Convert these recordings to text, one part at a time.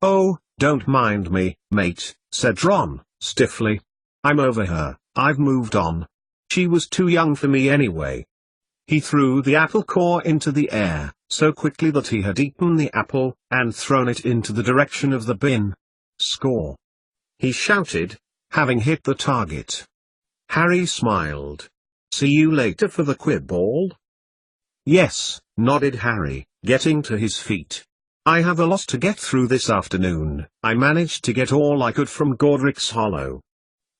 "Oh, don't mind me, mate," said Ron, stiffly. "I'm over her, I've moved on. She was too young for me anyway." He threw the apple core into the air, so quickly that he had eaten the apple, and thrown it into the direction of the bin. "Score!" he shouted, having hit the target. Harry smiled. "See you later for the quib ball?" "Yes," nodded Harry, getting to his feet. "I have a lot to get through this afternoon. I managed to get all I could from Godric's Hollow."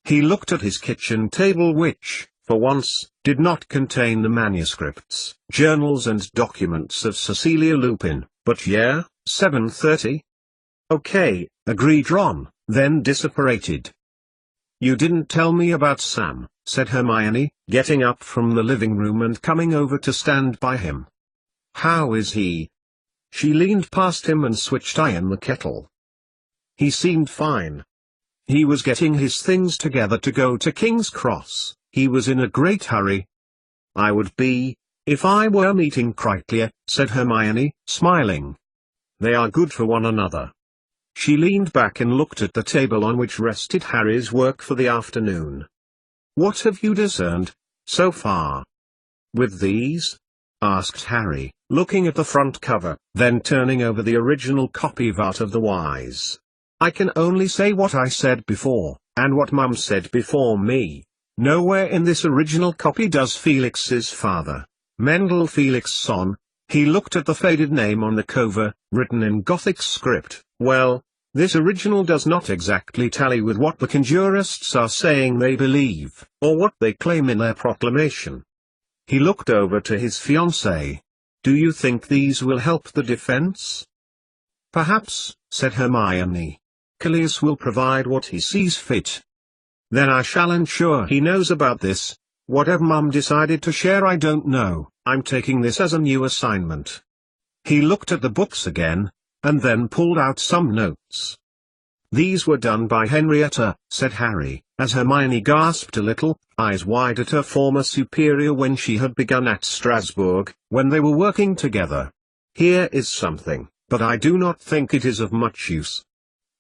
He looked at his kitchen table which, for once, did not contain the manuscripts, journals and documents of Cecilia Lupin, but yeah, 7:30? "Okay," agreed Ron, then disapparated. "You didn't tell me about Sam," said Hermione, getting up from the living room and coming over to stand by him. "How is he?" She leaned past him and switched in the kettle. "He seemed fine. He was getting his things together to go to King's Cross. He was in a great hurry." "I would be, if I were meeting Critelia," said Hermione, smiling. "They are good for one another." She leaned back and looked at the table on which rested Harry's work for the afternoon. "What have you discerned, so far?" "With these?" asked Harry, looking at the front cover, then turning over the original copy of the Wize. "I can only say what I said before, and what Mum said before me. Nowhere in this original copy does Felix's father, Mendel Felixson." He looked at the faded name on the cover, written in Gothic script. "Well, this original does not exactly tally with what the conjurists are saying they believe, or what they claim in their proclamation." He looked over to his fiancée. "Do you think these will help the defense?" "Perhaps," said Hermione. "Callias will provide what he sees fit. Then I shall ensure he knows about this. Whatever Mum decided to share I don't know. I'm taking this as a new assignment." He looked at the books again, and then pulled out some notes. "These were done by Henrietta," said Harry, as Hermione gasped a little, eyes wide at her former superior when she had begun at Strasbourg, when they were working together. "Here is something, but I do not think it is of much use."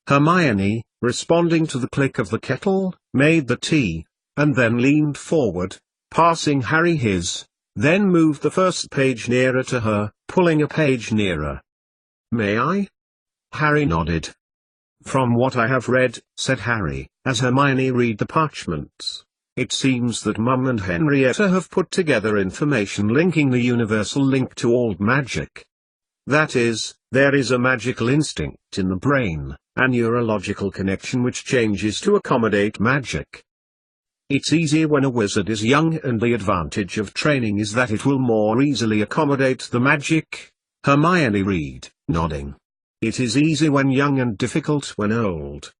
Hermione, responding to the click of the kettle, made the tea, and then leaned forward, passing Harry his, then moved the first page nearer to her, pulling a page nearer. "May I?" Harry nodded. "From what I have read," said Harry, as Hermione read the parchments, "it seems that Mum and Henrietta have put together information linking the universal link to all magic. That is, there is a magical instinct in the brain, a neurological connection which changes to accommodate magic. It's easier when a wizard is young, and the advantage of training is that it will more easily accommodate the magic." Hermione read, nodding. "It is easy when young and difficult when old.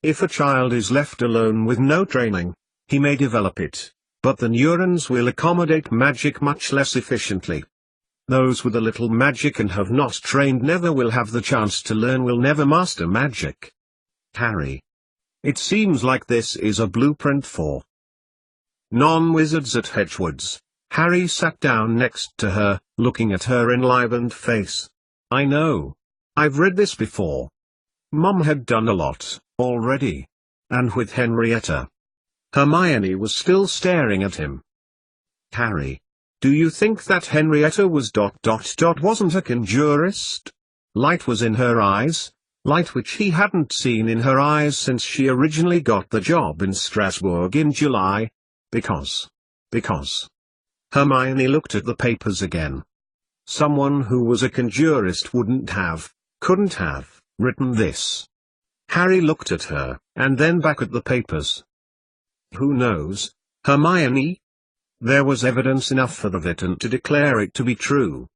If a child is left alone with no training, he may develop it, but the neurons will accommodate magic much less efficiently. Those with a little magic and have not trained never will have the chance to learn, will never master magic." Harry. "It seems like this is a blueprint for non-wizards at Hedgewood's." Harry sat down next to her, looking at her enlivened face. "I know. I've read this before. Mum had done a lot, already. And with Henrietta." Hermione was still staring at him. "Harry. Do you think that Henrietta wasn't a conjurist? Light was in her eyes, light which he hadn't seen in her eyes since she originally got the job in Strasbourg in July. Because. Hermione looked at the papers again. "Someone who was a conjurist couldn't have, written this." Harry looked at her, and then back at the papers. "Who knows, Hermione? There was evidence enough for the Vitent to declare it to be true.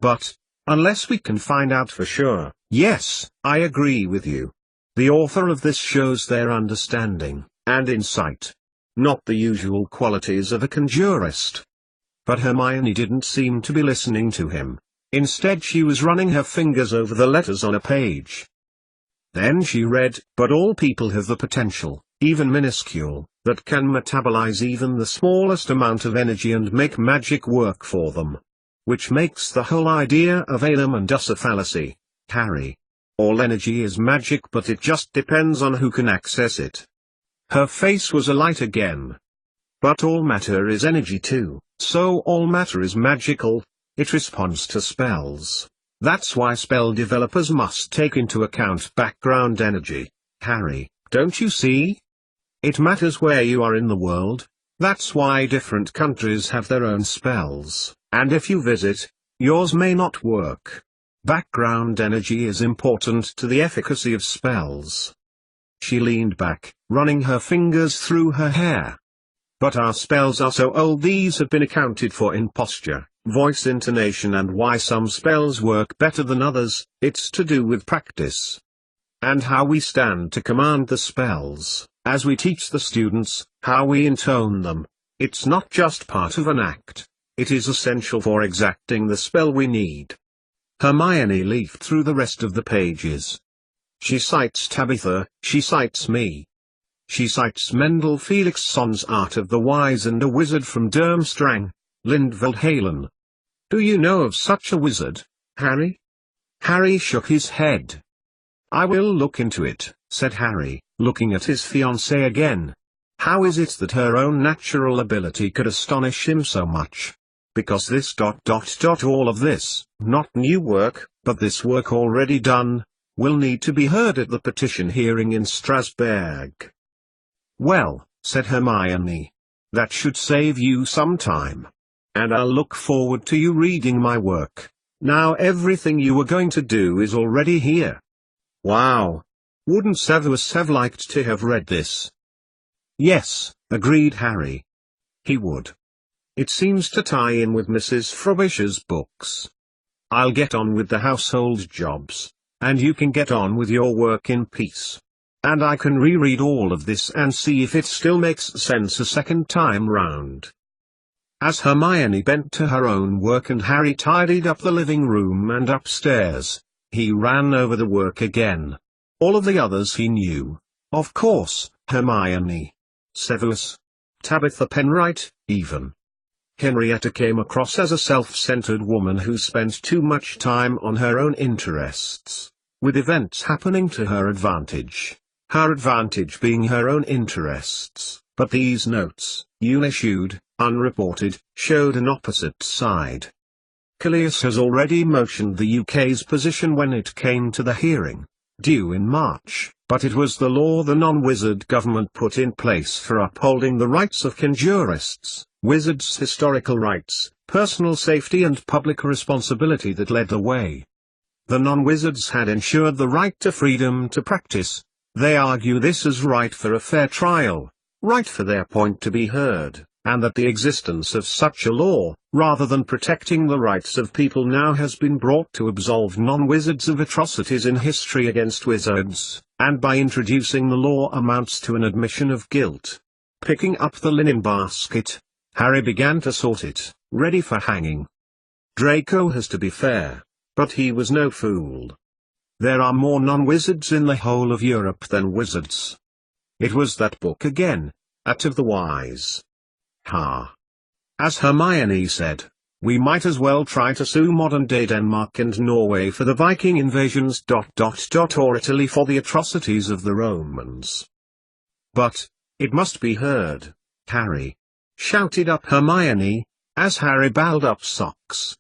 But, unless we can find out for sure." "Yes, I agree with you. The author of this shows their understanding, and insight. Not the usual qualities of a conjurist." But Hermione didn't seem to be listening to him. Instead she was running her fingers over the letters on a page. Then she read, "But all people have the potential, even minuscule, that can metabolize even the smallest amount of energy and make magic work for them. Which makes the whole idea of Alum and Us a fallacy, Harry. All energy is magic, but it just depends on who can access it. Her face was alight again. But all matter is energy too, so all matter is magical. It responds to spells. That's why spell developers must take into account background energy. Harry, don't you see? It matters where you are in the world. That's why different countries have their own spells, and if you visit, yours may not work. Background energy is important to the efficacy of spells. She leaned back, running her fingers through her hair. But our spells are so old, these have been accounted for in posture, voice intonation, and why some spells work better than others. It's to do with practice. And how we stand to command the spells, as we teach the students, how we intone them. It's not just part of an act. It is essential for exacting the spell we need. Hermione leafed through the rest of the pages. She cites Tabitha, she cites me. She cites Mendel Felixson's Art of the Wise and a Wizard from Durmstrang, Lindveld-Halen. Do you know of such a wizard, Harry? Harry shook his head. I will look into it, said Harry, looking at his fiancée again. How is it that her own natural ability could astonish him so much? Because this ... all of this, not new work, but this work already done, will need to be heard at the petition hearing in Strasbourg. Well, said Hermione. That should save you some time. And I'll look forward to you reading my work. Now everything you were going to do is already here. Wow! Wouldn't Severus have liked to have read this? Yes, agreed Harry. He would. It seems to tie in with Mrs. Frobisher's books. I'll get on with the household jobs, and you can get on with your work in peace. And I can reread all of this and see if it still makes sense a second time round. As Hermione bent to her own work and Harry tidied up the living room and upstairs, he ran over the work again. All of the others he knew. Of course, Hermione. Severus. Tabitha Penwright, even. Henrietta came across as a self-centered woman who spent too much time on her own interests, with events happening to her advantage being her own interests. But these notes, unissued, unreported, showed an opposite side. Callias has already motioned the UK's position when it came to the hearing, due in March, but it was the law the non-wizard government put in place for upholding the rights of conjurists, wizards' historical rights, personal safety and public responsibility that led the way. The non-wizards had ensured the right to freedom to practice. They argue this is right for a fair trial, right for their point to be heard, and that the existence of such a law, rather than protecting the rights of people, now has been brought to absolve non-wizards of atrocities in history against wizards, and by introducing the law amounts to an admission of guilt. Picking up the linen basket, Harry began to sort it, ready for hanging. Draco has to be fair, but he was no fool. There are more non-wizards in the whole of Europe than wizards. It was that book again, Art of the Wise. Ha! As Hermione said, we might as well try to sue modern-day Denmark and Norway for the Viking invasions ... or Italy for the atrocities of the Romans. But, it must be heard, Harry! Shouted up Hermione, as Harry balled up socks.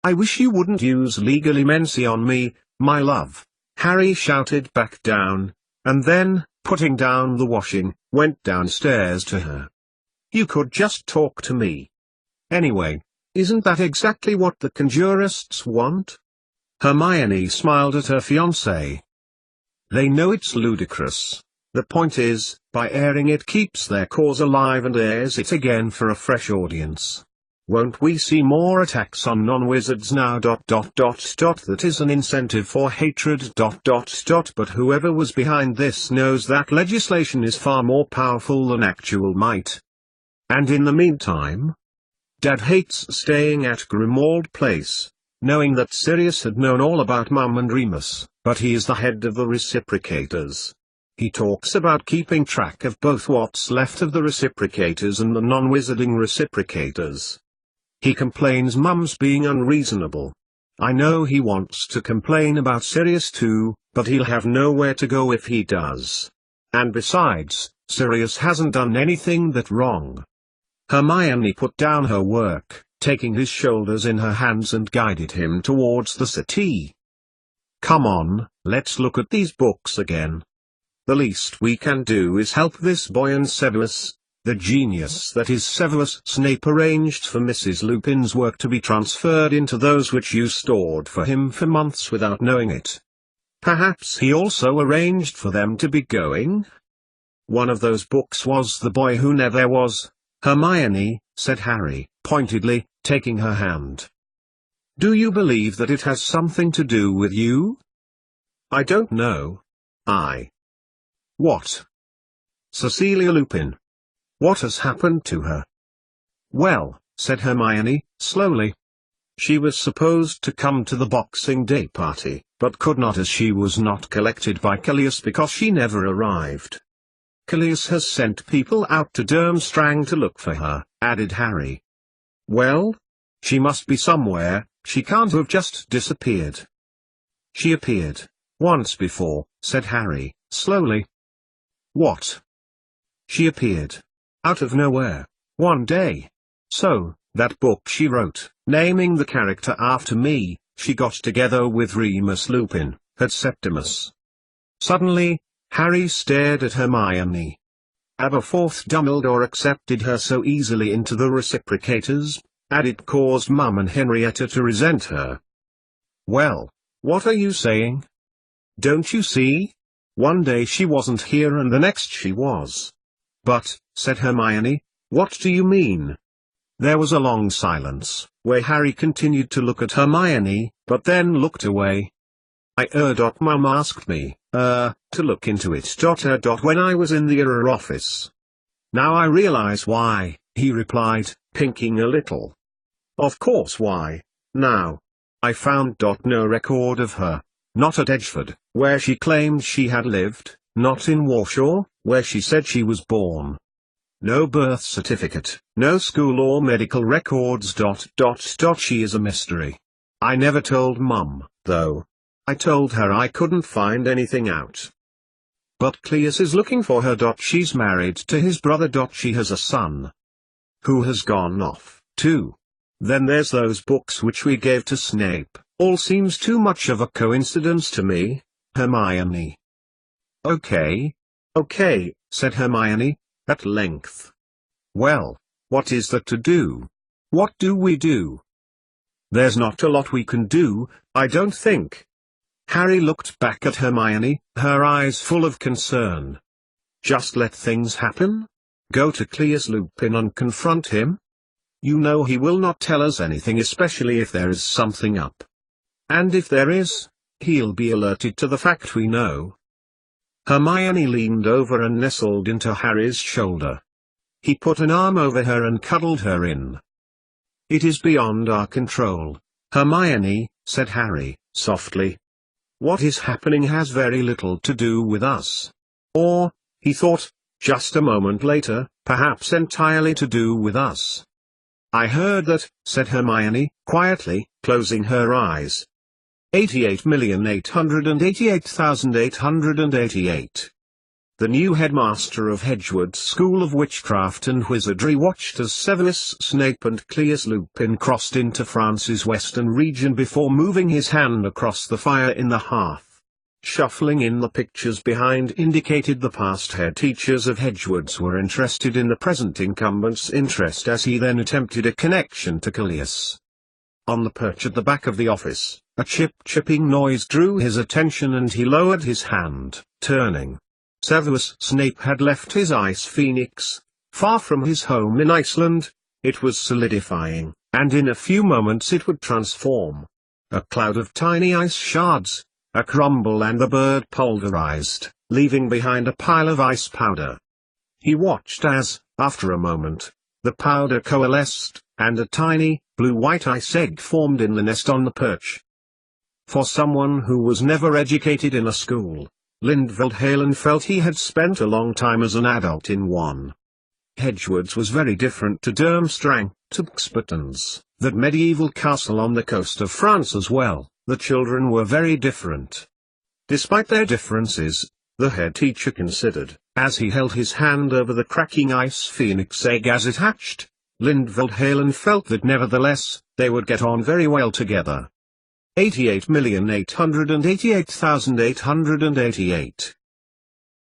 I wish you wouldn't use legilimency on me, my love, Harry shouted back down, and then, putting down the washing, went downstairs to her. You could just talk to me. Anyway, isn't that exactly what the conjurists want? Hermione smiled at her fiancé. They know it's ludicrous. The point is, by airing it keeps their cause alive and airs it again for a fresh audience. Won't we see more attacks on non-wizards now ... That is an incentive for hatred ... But whoever was behind this knows that legislation is far more powerful than actual might. And in the meantime, Dad hates staying at Grimmauld Place, knowing that Sirius had known all about Mum and Remus, but he is the head of the reciprocators. He talks about keeping track of both what's left of the reciprocators and the non-wizarding reciprocators. He complains Mum's being unreasonable. I know he wants to complain about Sirius too, but he'll have nowhere to go if he does. And besides, Sirius hasn't done anything that wrong." Hermione put down her work, taking his shoulders in her hands and guided him towards the settee. "Come on, let's look at these books again. The least we can do is help this boy." And Severus, the genius that is Severus Snape, arranged for Mrs. Lupin's work to be transferred into those which you stored for him for months without knowing it. Perhaps he also arranged for them to be going? "One of those books was The Boy Who Never Was, Hermione," said Harry, pointedly, taking her hand. "Do you believe that it has something to do with you?" "I don't know. What? Cecilia Lupin. What has happened to her?" "Well," said Hermione, slowly. "She was supposed to come to the Boxing Day party, but could not as she was not collected by Callias because she never arrived. Callias has sent people out to Durmstrang to look for her," added Harry. "Well? She must be somewhere, she can't have just disappeared." "She appeared once before," said Harry, slowly. "What?" "She appeared out of nowhere one day. So, that book she wrote, naming the character after me, she got together with Remus Lupin, had Septimus." Suddenly, Harry stared at Hermione. Aberforth Dumbledore accepted her so easily into the reciprocators, and it caused Mum and Henrietta to resent her. "Well, what are you saying? Don't you see? One day she wasn't here and the next she was." "But," said Hermione, "what do you mean?" There was a long silence, where Harry continued to look at Hermione, but then looked away. Mum asked me, to look into it. When I was in the office. Now I realize why," he replied, pinking a little. "Of course why. Now. I found no record of her. Not at Edgeford, where she claimed she had lived, not in Warshaw, where she said she was born. No birth certificate, no school or medical records. She is a mystery. I never told Mum, though. I told her I couldn't find anything out. But Cleus is looking for her. She's married to his brother. She has a son who has gone off, too. Then there's those books which we gave to Snape. All seems too much of a coincidence to me, Hermione." Okay, said Hermione, at length. "Well, what is there to do? What do we do?" "There's not a lot we can do, I don't think." Harry looked back at Hermione, her eyes full of concern. "Just let things happen? Go to Cleus Lupin and confront him? You know he will not tell us anything, especially if there is something up. And if there is, he'll be alerted to the fact we know." Hermione leaned over and nestled into Harry's shoulder. He put an arm over her and cuddled her in. "It is beyond our control, Hermione," said Harry, softly. "What is happening has very little to do with us. Or, he thought, just a moment later, perhaps entirely to do with us." "I heard that," said Hermione, quietly, closing her eyes. 88,888,888. The new headmaster of Hedgewood's School of Witchcraft and Wizardry watched as Severus Snape and Cleus Lupin crossed into France's western region before moving his hand across the fire in the hearth. Shuffling in the pictures behind indicated the past head teachers of Hedgewood's were interested in the present incumbent's interest as he then attempted a connection to Callias. On the perch at the back of the office, a chip-chipping noise drew his attention and he lowered his hand, turning. Severus Snape had left his ice phoenix, far from his home in Iceland. It was solidifying, and in a few moments it would transform. A cloud of tiny ice shards, a crumble, and the bird pulverized, leaving behind a pile of ice powder. He watched as, after a moment, the powder coalesced, and a tiny, blue-white ice egg formed in the nest on the perch. For someone who was never educated in a school, Lindveld Halen felt he had spent a long time as an adult in one. Hedgewood's was very different to Durmstrang. to Xpatons, that medieval castle on the coast of France as well. The children were very different. Despite their differences, the head teacher considered, as he held his hand over the cracking ice phoenix egg as it hatched, Lindvoldhalen felt that nevertheless, they would get on very well together. 88,888,888